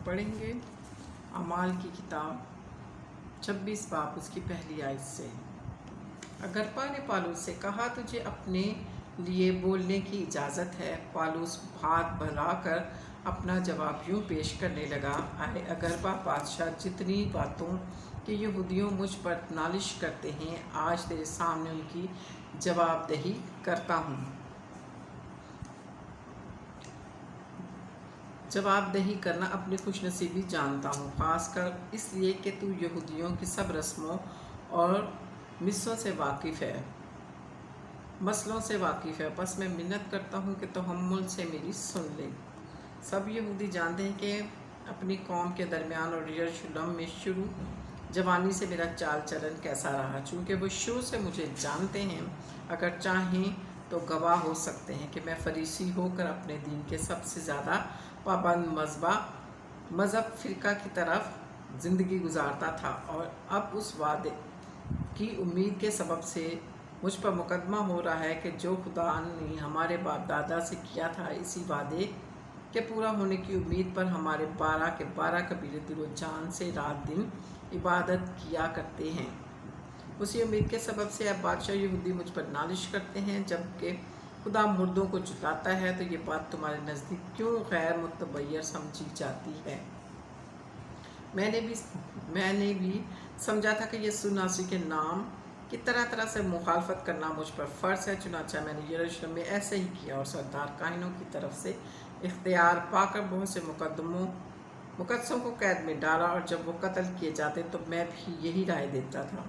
پڑھیں گے اعمال کی کتاب 26 باب اس کی پہلی آیت سے۔ اگرپا نے پالوس سے کہا، تجھے اپنے لیے بولنے کی اجازت ہے۔ پالوس ہاتھ بڑھا کر اپنا جواب یوں پیش کرنے لگا، اے اگرپا بادشاہ، جتنی باتوں کہ یہودیوں مجھ پر نالش کرتے ہیں، آج تیرے سامنے ان کی جواب دہی کرتا ہوں۔ جواب دہی کرنا اپنی خوش نصیبی جانتا ہوں، خاص کر اس لیے کہ تو یہودیوں کی سب رسموں اور مسوں سے واقف ہے، مسئلوں سے واقف ہے۔ بس میں منت کرتا ہوں کہ تحمل سے میری سن لے۔ سب یہودی جانتے ہیں کہ اپنی قوم کے درمیان اور یروشلم میں شروع جوانی سے میرا چال چلن کیسا رہا۔ چونکہ وہ شروع سے مجھے جانتے ہیں، اگر چاہیں تو گواہ ہو سکتے ہیں کہ میں فریسی ہو کر اپنے دین کے سب سے زیادہ پابند مذہب فرقہ کی طرف زندگی گزارتا تھا، اور اب اس وعدے کی امید کے سبب سے مجھ پر مقدمہ ہو رہا ہے کہ جو خدا نے ہمارے باپ دادا سے کیا تھا، اسی وعدے کے پورا ہونے کی امید پر ہمارے 12 کے 12 قبیلے دل و جان سے رات دن عبادت کیا کرتے ہیں۔ اسی امید کے سبب سے اب بادشاہ یہودی مجھ پر نالش کرتے ہیں، جبکہ خدا مردوں کو جلاتا ہے، تو یہ بات تمہارے نزدیک کیوں غیر متبیر سمجھی جاتی ہے؟ میں نے بھی سمجھا تھا کہ یسوع ناصری کے نام کی طرح طرح سے مخالفت کرنا مجھ پر فرض ہے، چنانچہ میں نے یروشلم میں ایسے ہی کیا، اور سردار کاہنوں کی طرف سے اختیار پا کر بہت سے مقدسوں کو قید میں ڈالا، اور جب وہ قتل کیے جاتے تو میں بھی یہی رائے دیتا تھا،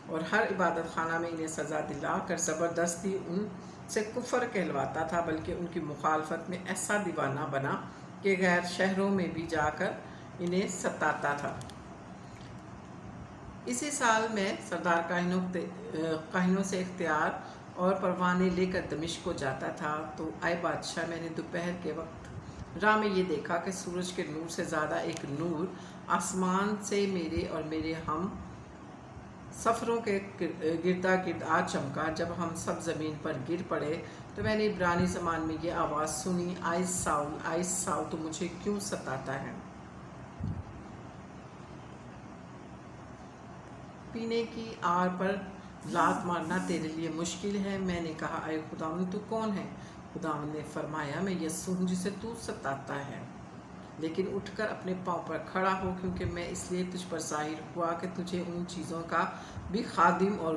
اور ہر عبادت خانہ میں انہیں سزا دلا کر زبردستی ان سے کفر کہلواتا تھا، بلکہ ان کی مخالفت میں ایسا دیوانہ بنا کہ غیر شہروں میں بھی جا کر انہیں ستاتا تھا۔ اسی سال میں سردار کاہنوں سے اختیار اور پروانے لے کر دمشق کو جاتا تھا، تو اے بادشاہ، میں نے دوپہر کے وقت راہ میں یہ دیکھا کہ سورج کے نور سے زیادہ ایک نور آسمان سے میرے اور میرے ہم سفروں کے گردا گرد آ چمکا۔ جب ہم سب زمین پر گر پڑے تو میں نے عبرانی زبان میں یہ آواز سنی، اے ساؤل، تو مجھے کیوں ستاتا ہے؟ پینے کی آر پر لات مارنا تیرے لیے مشکل ہے۔ میں نے کہا، اے خداوند، تو کون ہے؟ خداوند نے فرمایا، میں یسوع ہوں جسے تو ستاتا ہے۔ لیکن اٹھ کر اپنے پاؤں پر کھڑا ہو، کیونکہ میں اس لیے تجھ پر ظاہر ہوا کہ تجھے ان چیزوں کا بھی خادم اور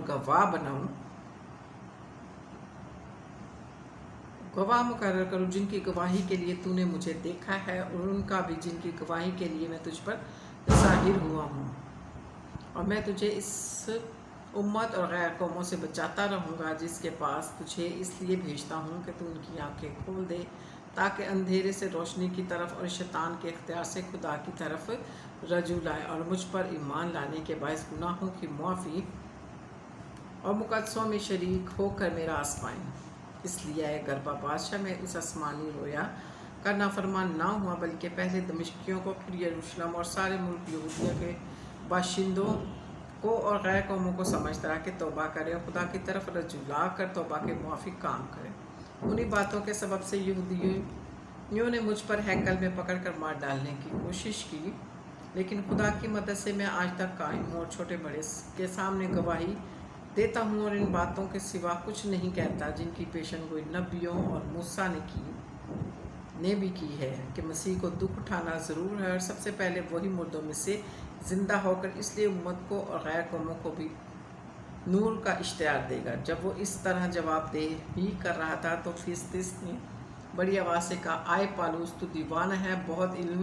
گواہ مقرر کروں جن کی گواہی کے لیے تو نے مجھے دیکھا ہے، اور ان کا بھی جن کی گواہی کے لیے میں تجھ پر ظاہر ہوا ہوں۔ اور میں تجھے اس امت اور غیر قوموں سے بچاتا رہوں گا جس کے پاس تجھے اس لیے بھیجتا ہوں کہ تو ان کی آنکھیں کھول دے، تاکہ اندھیرے سے روشنی کی طرف اور شیطان کے اختیار سے خدا کی طرف رجوع لائے، اور مجھ پر ایمان لانے کے باعث گناہوں کی معافی اور مقدسوں میں شریک ہو کر میراث پائیں۔ اس لیے اے اگرپا بادشاہ، میں اس آسمانی رویا کا نافرمان نہ ہوا، بلکہ پہلے دمشقیوں کو، پھر یروشلم اور سارے ملک یہودیہ کے باشندوں کو اور غیر قوموں کو سمجھتا ہے کہ توبہ کرے اور خدا کی طرف رجوع لا کر توبہ کے موافق کام کرے۔ انہی باتوں کے سبب سے یہودیوں نے مجھ پر ہیکل میں پکڑ کر مار ڈالنے کی کوشش کی، لیکن خدا کی مدد سے میں آج تک قائم ہوں، اور چھوٹے بڑے کے سامنے گواہی دیتا ہوں، اور ان باتوں کے سوا کچھ نہیں کہتا جن کی پیشن گوئی نبیوں اور موسیٰ نے بھی کی ہے، کہ مسیح کو دکھ اٹھانا ضرور ہے، اور سب سے پہلے وہی مردوں میں سے زندہ ہو کر اس لیے امت کو اور غیر قوموں کو بھی نور کا اشتہار دے گا۔ جب وہ اس طرح جواب دہی کر رہا تھا تو فیستس نے بڑی آواز سے کہا، اے پالوس، تو دیوانہ ہے، بہت علم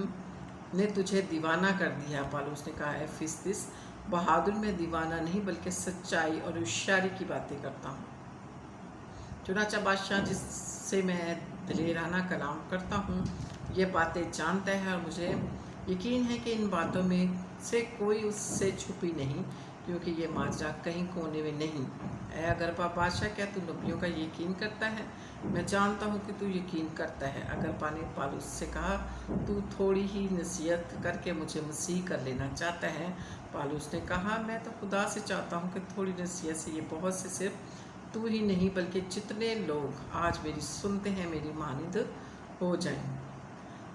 نے تجھے دیوانہ کر دیا۔ پالوس نے کہا، اے فیستس، بہادر، میں دیوانہ نہیں بلکہ سچائی اور ہوشیاری کی باتیں کرتا ہوں۔ چنانچہ بادشاہ، جس سے میں دلیرانہ کلام کرتا ہوں، یہ باتیں جانتا ہے، اور مجھے یقین ہے کہ ان باتوں میں سے کوئی اس سے چھپی نہیں، کیونکہ یہ ماجرا کہیں کونے میں نہیں۔ اے اگرپا بادشاہ، کیا تو نبیوں کا یقین کرتا ہے؟ میں جانتا ہوں کہ تو یقین کرتا ہے۔ اگرپا نے پالوس سے کہا، تو تھوڑی ہی نصیحت کر کے مجھے مسیح کر لینا چاہتا ہے؟ پالوس نے کہا، میں تو خدا سے چاہتا ہوں کہ تھوڑی نصیحت سے یہ بہت سے صرف تو ہی نہیں بلکہ جتنے لوگ آج میری سنتے ہیں میری مانند ہو جائیں۔